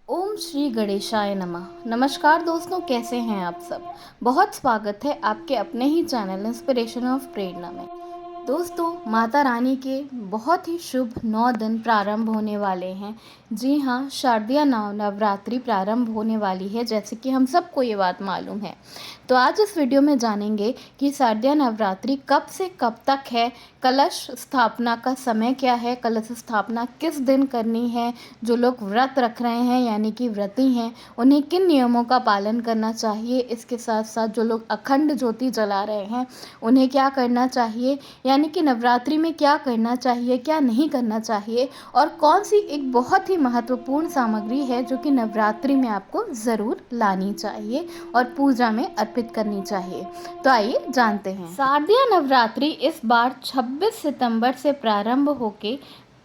ओम श्री गणेशाय नमः। नमस्कार दोस्तों, कैसे हैं आप सब। बहुत स्वागत है आपके अपने ही चैनल इंस्पिरेशन ऑफ प्रेरणा में। दोस्तों, माता रानी के बहुत ही शुभ 9 दिन प्रारंभ होने वाले हैं। जी हाँ, शारदीय नवरात्रि प्रारंभ होने वाली है, जैसे कि हम सबको ये बात मालूम है। तो आज इस वीडियो में जानेंगे कि शारदीय नवरात्रि कब से कब तक है, कलश स्थापना का समय क्या है, कलश स्थापना किस दिन करनी है, जो लोग व्रत रख रहे हैं यानी कि व्रती हैं उन्हें किन नियमों का पालन करना चाहिए, इसके साथ साथ जो लोग अखंड ज्योति जला रहे हैं उन्हें क्या करना चाहिए, यानी कि नवरात्रि में क्या करना चाहिए, क्या नहीं करना चाहिए, और कौन सी एक बहुत ही महत्वपूर्ण सामग्री है जो कि नवरात्रि में आपको ज़रूर लानी चाहिए और पूजा में अर्पित करनी चाहिए। तो आइए जानते हैं। शारदीय नवरात्रि इस बार 26 सितंबर से प्रारंभ होके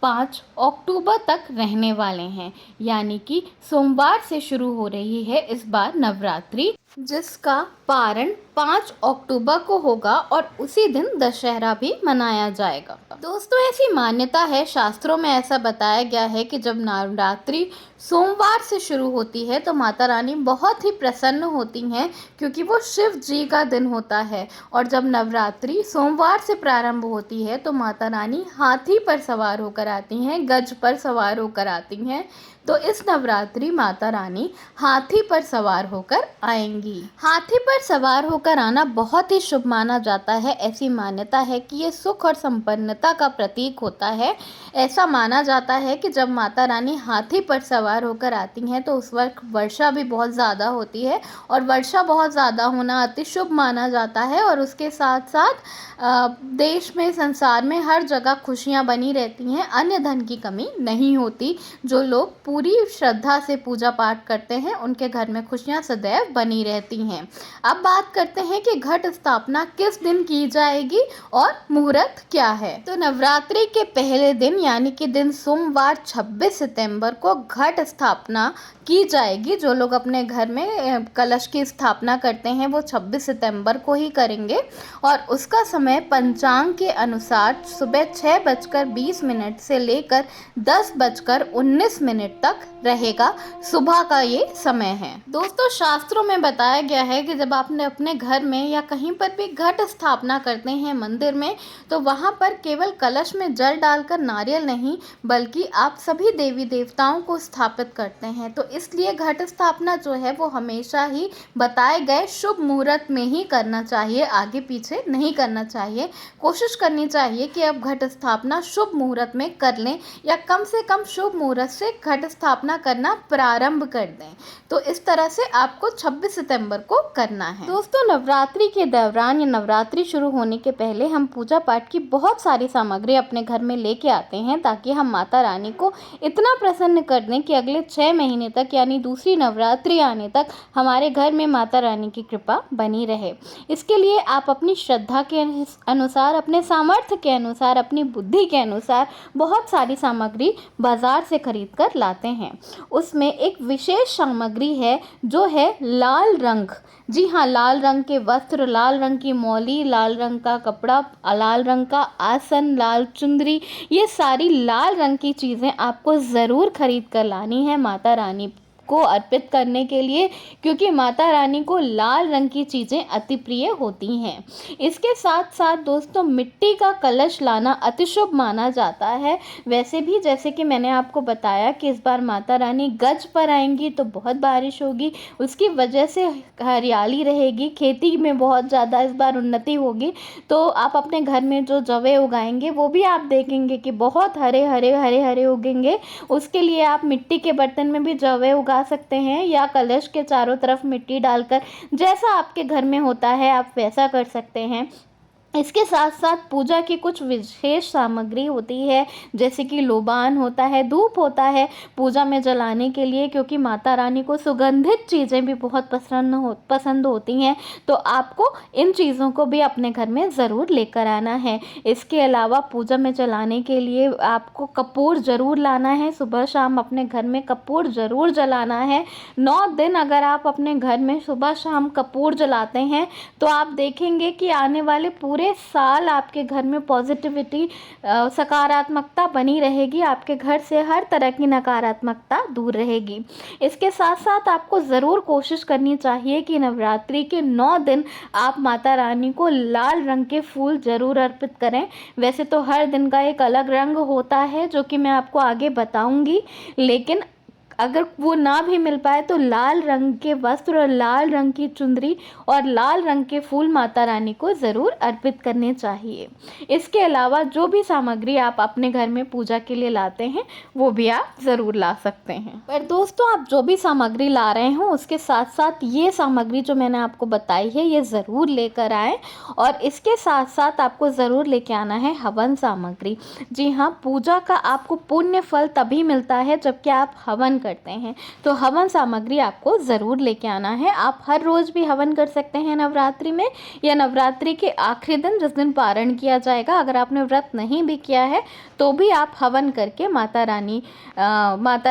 5 अक्टूबर तक रहने वाले हैं, यानी कि सोमवार से शुरू हो रही है इस बार नवरात्रि, जिसका पारण 5 अक्टूबर को होगा और उसी दिन दशहरा भी मनाया जाएगा। दोस्तों, ऐसी मान्यता है, शास्त्रों में ऐसा बताया गया है कि जब नवरात्रि सोमवार से शुरू होती है तो माता रानी बहुत ही प्रसन्न होती हैं, क्योंकि वो शिव जी का दिन होता है। और जब नवरात्रि सोमवार से प्रारंभ होती है तो माता रानी हाथी पर सवार होकर आती हैं, गज पर सवार होकर आती हैं। तो इस नवरात्रि माता रानी हाथी पर सवार होकर आएंगी। हाथी पर सवार होकर आना बहुत ही शुभ माना जाता है। ऐसी मान्यता है कि ये सुख और संपन्नता का प्रतीक होता है। ऐसा माना जाता है कि जब माता रानी हाथी पर सवार होकर आती हैं तो उस वक्त वर्षा भी बहुत ज़्यादा होती है, और वर्षा बहुत ज़्यादा होना अति शुभ माना जाता है। और उसके साथ साथ देश में, संसार में हर जगह खुशियाँ बनी रहती हैं, अन्न धन की कमी नहीं होती। जो लोग पूरी श्रद्धा से पूजा पाठ करते हैं उनके घर में खुशियां सदैव बनी रहती हैं। अब बात करते हैं कि घट स्थापना किस दिन की जाएगी और मुहूर्त क्या है। तो नवरात्रि के पहले दिन यानी कि दिन सोमवार 26 सितंबर को घट स्थापना की जाएगी। जो लोग अपने घर में कलश की स्थापना करते हैं वो 26 सितंबर को ही करेंगे, और उसका समय पंचांग के अनुसार सुबह 6:20 से लेकर 10:19 तक रहेगा। सुबह का ये समय है। दोस्तों, शास्त्रों में बताया गया है कि जब आपने अपने घर में या कहीं पर भी घट स्थापना करते हैं मंदिर में, तो वहाँ पर केवल कलश में जल डालकर नारियल नहीं, बल्कि आप सभी देवी देवताओं को स्थापित करते हैं। तो इसलिए घट स्थापना जो है वो हमेशा ही बताए गए शुभ मुहूर्त में ही करना चाहिए, आगे पीछे नहीं करना चाहिए। कोशिश करनी चाहिए कि अब घट स्थापना शुभ मुहूर्त में कर लें, या कम से कम शुभ मुहूर्त से घट स्थापना करना प्रारंभ कर दें। तो इस तरह से आपको 26 सितंबर को करना है। दोस्तों, नवरात्रि के दौरान या नवरात्रि शुरू होने के पहले हम पूजा पाठ की बहुत सारी सामग्री अपने घर में लेके आते हैं, ताकि हम माता रानी को इतना प्रसन्न कर दें कि अगले 6 महीने तक, यानी दूसरी नवरात्रि आने तक हमारे घर में माता रानी की कृपा बनी रहे। इसके लिए आप अपनी श्रद्धा के अनुसार, अपने सामर्थ्य के अनुसार, अपनी बुद्धि के अनुसार बहुत सारी सामग्री बाजार से खरीद कर लाते हैं। उसमें एक विशेष सामग्री है जो है लाल रंग। जी हाँ, लाल रंग के वस्त्र, लाल रंग की मौली, लाल रंग का कपड़ा, लाल रंग का आसन, लाल चुंदरी, ये सारी लाल रंग की चीज़ें आपको ज़रूर खरीद कर लानी है माता रानी को अर्पित करने के लिए, क्योंकि माता रानी को लाल रंग की चीज़ें अति प्रिय होती हैं। इसके साथ साथ दोस्तों, मिट्टी का कलश लाना अति शुभ माना जाता है। वैसे भी जैसे कि मैंने आपको बताया कि इस बार माता रानी गज पर आएंगी तो बहुत बारिश होगी, उसकी वजह से हरियाली रहेगी, खेती में बहुत ज़्यादा इस बार उन्नति होगी। तो आप अपने घर में जो जवे उगाएंगे वो भी आप देखेंगे कि बहुत हरे हरे हरे हरे उगेंगे। उसके लिए आप मिट्टी के बर्तन में भी जवे उगा सकते हैं, या कलश के चारों तरफ मिट्टी डालकर, जैसा आपके घर में होता है आप वैसा कर सकते हैं। इसके साथ साथ पूजा की कुछ विशेष सामग्री होती है, जैसे कि लोबान होता है, धूप होता है पूजा में जलाने के लिए, क्योंकि माता रानी को सुगंधित चीज़ें भी बहुत पसंद होती हैं। तो आपको इन चीज़ों को भी अपने घर में ज़रूर लेकर आना है। इसके अलावा पूजा में जलाने के लिए आपको कपूर ज़रूर लाना है। सुबह शाम अपने घर में कपूर ज़रूर जलाना है। 9 दिन अगर आप अपने घर में सुबह शाम कपूर जलाते हैं तो आप देखेंगे कि आने वाले पूरे पूरे साल आपके घर में पॉजिटिविटी, सकारात्मकता बनी रहेगी। आपके घर से हर तरह की नकारात्मकता दूर रहेगी। इसके साथ साथ आपको ज़रूर कोशिश करनी चाहिए कि नवरात्रि के 9 दिन आप माता रानी को लाल रंग के फूल ज़रूर अर्पित करें। वैसे तो हर दिन का एक अलग रंग होता है जो कि मैं आपको आगे बताऊंगी, लेकिन अगर वो ना भी मिल पाए तो लाल रंग के वस्त्र और लाल रंग की चुंदरी और लाल रंग के फूल माता रानी को ज़रूर अर्पित करने चाहिए। इसके अलावा जो भी सामग्री आप अपने घर में पूजा के लिए लाते हैं वो भी आप ज़रूर ला सकते हैं। पर दोस्तों, आप जो भी सामग्री ला रहे हो उसके साथ साथ ये सामग्री जो मैंने आपको बताई है ये ज़रूर लेकर आएँ। और इसके साथ साथ आपको ज़रूर लेके आना है हवन सामग्री। जी हाँ, पूजा का आपको पुण्य फल तभी मिलता है जबकि आप हवन करते हैं। तो हवन सामग्री आपको ज़रूर लेके आना है। आप हर रोज़ भी हवन कर सकते हैं नवरात्रि में, या नवरात्रि के आखिरी दिन जिस दिन पारण किया जाएगा, अगर आपने व्रत नहीं भी किया है तो भी आप हवन करके माता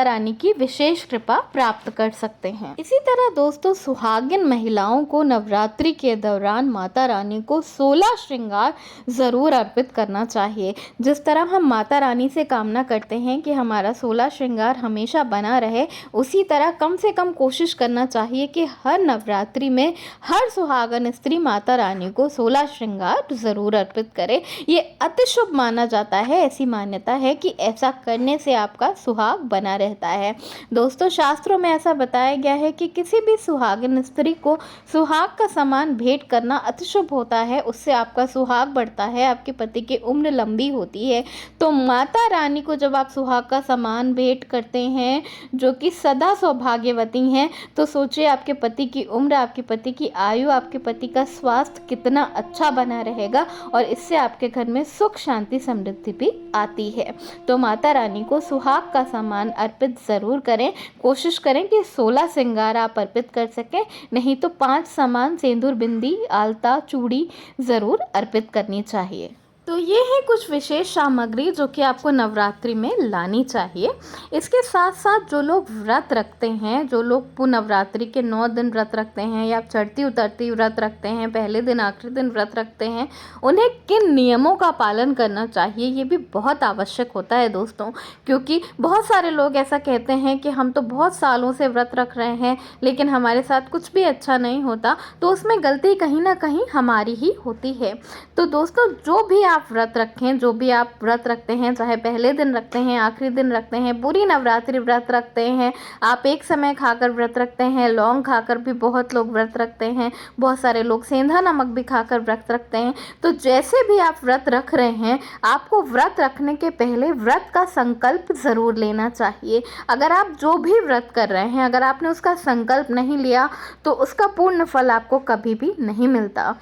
रानी की विशेष कृपा प्राप्त कर सकते हैं। इसी तरह दोस्तों, सुहागिन महिलाओं को नवरात्रि के दौरान माता रानी को 16 श्रृंगार ज़रूर अर्पित करना चाहिए। जिस तरह हम माता रानी से कामना करते हैं कि हमारा 16 श्रृंगार हमेशा बना रहे, उसी तरह कम से कम कोशिश करना चाहिए कि हर नवरात्रि में हर सुहागन स्त्री माता रानी को 16 श्रृंगार ज़रूर अर्पित करे। ये अति शुभ माना जाता है। ऐसी मान्यता है कि ऐसा करने से आपका सुहाग बना रहता है। दोस्तों, शास्त्रों में ऐसा बताया गया है कि किसी भी सुहागिन स्त्री को सुहाग का सामान भेंट करना अति शुभ होता है। उससे आपका सुहाग बढ़ता है, आपके पति की उम्र लंबी होती है। तो माता रानी को जब आप सुहाग का सामान भेंट करते हैं जो कि सदा सौभाग्यवती हैं, तो सोचिए आपके पति की उम्र, आपके पति की आयु, आपके पति का स्वास्थ्य कितना अच्छा बना रहेगा, और इससे आपके घर में सुख शांति समृद्धि भी आती है। तो माता रानी को सुहाग का सामान अर्पित ज़रूर करें। कोशिश करें कि 16 श्रृंगार आप अर्पित कर सकें, नहीं तो 5 सामान सिंदूर, बिंदी, आलता, चूड़ी ज़रूर अर्पित करनी चाहिए। तो ये है कुछ विशेष सामग्री जो कि आपको नवरात्रि में लानी चाहिए। इसके साथ साथ जो लोग व्रत रखते हैं, जो लोग नवरात्रि के 9 दिन व्रत रखते हैं या चढ़ती उतरती व्रत रखते हैं, पहले दिन आखिरी दिन व्रत रखते हैं, उन्हें किन नियमों का पालन करना चाहिए ये भी बहुत आवश्यक होता है दोस्तों। क्योंकि बहुत सारे लोग ऐसा कहते हैं कि हम तो बहुत सालों से व्रत रख रहे हैं लेकिन हमारे साथ कुछ भी अच्छा नहीं होता, तो उसमें गलती कहीं ना कहीं हमारी ही होती है। तो दोस्तों, जो भी आप व्रत रखें, जो भी आप व्रत रखते हैं, चाहे पहले दिन रखते हैं, आखिरी दिन रखते हैं, पूरी नवरात्रि व्रत रखते हैं, आप एक समय खाकर व्रत रखते हैं, लौंग खाकर भी बहुत लोग व्रत रखते हैं, बहुत सारे लोग सेंधा नमक भी खाकर व्रत रखते हैं। तो जैसे भी आप व्रत रख रहे हैं, आपको व्रत रखने के पहले व्रत का संकल्प ज़रूर लेना चाहिए। अगर आप जो भी व्रत कर रहे हैं, अगर आपने उसका संकल्प नहीं लिया तो उसका पूर्ण फल आपको कभी भी नहीं मिलता।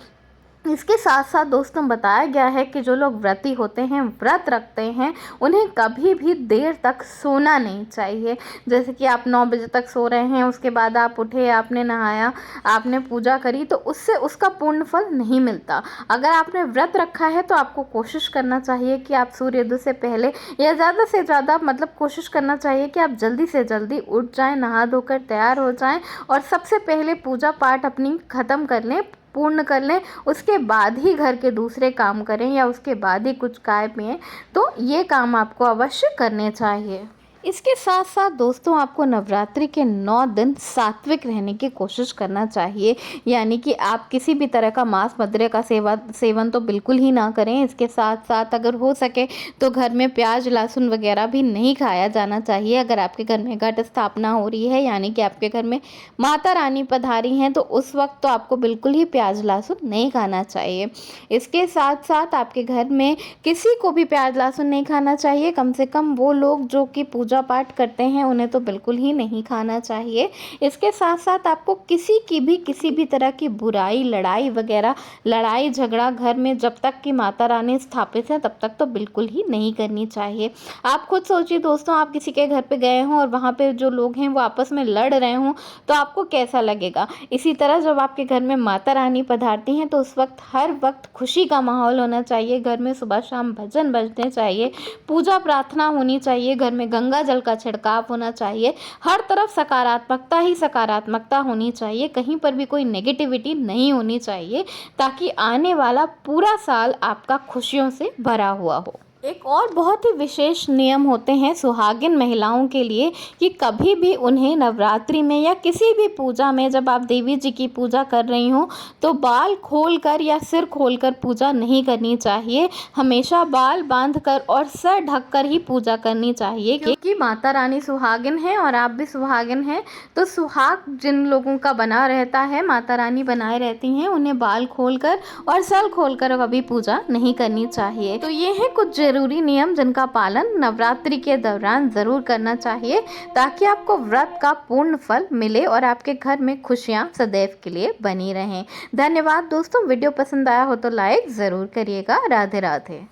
इसके साथ साथ दोस्तों, बताया गया है कि जो लोग व्रती होते हैं, व्रत रखते हैं, उन्हें कभी भी देर तक सोना नहीं चाहिए। जैसे कि आप 9 बजे तक सो रहे हैं, उसके बाद आप उठे, आपने नहाया, आपने पूजा करी, तो उससे उसका पूर्ण फल नहीं मिलता। अगर आपने व्रत रखा है तो आपको कोशिश करना चाहिए कि आप सूर्योदय से पहले, या ज़्यादा से ज़्यादा मतलब कोशिश करना चाहिए कि आप जल्दी से जल्दी उठ जाएँ, नहा धोकर तैयार हो जाएँ और सबसे पहले पूजा पाठ अपनी ख़त्म कर लें, पूर्ण कर लें। उसके बाद ही घर के दूसरे काम करें या उसके बाद ही कुछ खाएं पिएं। तो ये काम आपको अवश्य करने चाहिए। इसके साथ साथ दोस्तों, आपको नवरात्रि के 9 दिन सात्विक रहने की कोशिश करना चाहिए। यानी कि आप किसी भी तरह का मांस मदिरा का सेवन तो बिल्कुल ही ना करें। इसके साथ साथ अगर हो सके तो घर में प्याज लहसुन वगैरह भी नहीं खाया जाना चाहिए। अगर आपके घर में घट स्थापना हो रही है, यानी कि आपके घर में माता रानी पधारी हैं, तो उस वक्त तो आपको बिल्कुल ही प्याज लहसुन नहीं खाना चाहिए। इसके साथ साथ आपके घर में किसी को भी प्याज लहसुन नहीं खाना चाहिए। कम से कम वो लोग जो कि पूजा पाठ करते हैं उन्हें तो बिल्कुल ही नहीं खाना चाहिए। इसके साथ साथ आपको किसी भी तरह की बुराई, लड़ाई वगैरह, लड़ाई झगड़ा घर में जब तक कि माता रानी स्थापित है तब तक तो बिल्कुल ही नहीं करनी चाहिए। आप खुद सोचिए दोस्तों, आप किसी के घर पे गए हों और वहाँ पे जो लोग हैं वो आपस में लड़ रहे हों तो आपको कैसा लगेगा। इसी तरह जब आपके घर में माता रानी पधारती हैं तो उस वक्त हर वक्त खुशी का माहौल होना चाहिए। घर में सुबह शाम भजन बजने चाहिए, पूजा प्रार्थना होनी चाहिए, घर में गंगा गंगा जल का छिड़काव होना चाहिए। हर तरफ सकारात्मकता ही सकारात्मकता होनी चाहिए, कहीं पर भी कोई नेगेटिविटी नहीं होनी चाहिए, ताकि आने वाला पूरा साल आपका खुशियों से भरा हुआ हो। एक और बहुत ही विशेष नियम होते हैं सुहागिन महिलाओं के लिए कि कभी भी उन्हें नवरात्रि में या किसी भी पूजा में, जब आप देवी जी की पूजा कर रही हो, तो बाल खोलकर या सिर खोलकर पूजा नहीं करनी चाहिए। हमेशा बाल बांधकर और सर ढककर ही पूजा करनी चाहिए, क्योंकि माता रानी सुहागिन है और आप भी सुहागिन हैं। तो सुहाग जिन लोगों का बना रहता है, माता रानी बनाए रहती हैं, उन्हें बाल खोलकर और सर खोलकर कभी पूजा नहीं करनी चाहिए। तो ये है कुछ जरूरी नियम जिनका पालन नवरात्रि के दौरान जरूर करना चाहिए, ताकि आपको व्रत का पूर्ण फल मिले और आपके घर में खुशियां सदैव के लिए बनी रहें। धन्यवाद दोस्तों, वीडियो पसंद आया हो तो लाइक जरूर करिएगा। राधे राधे।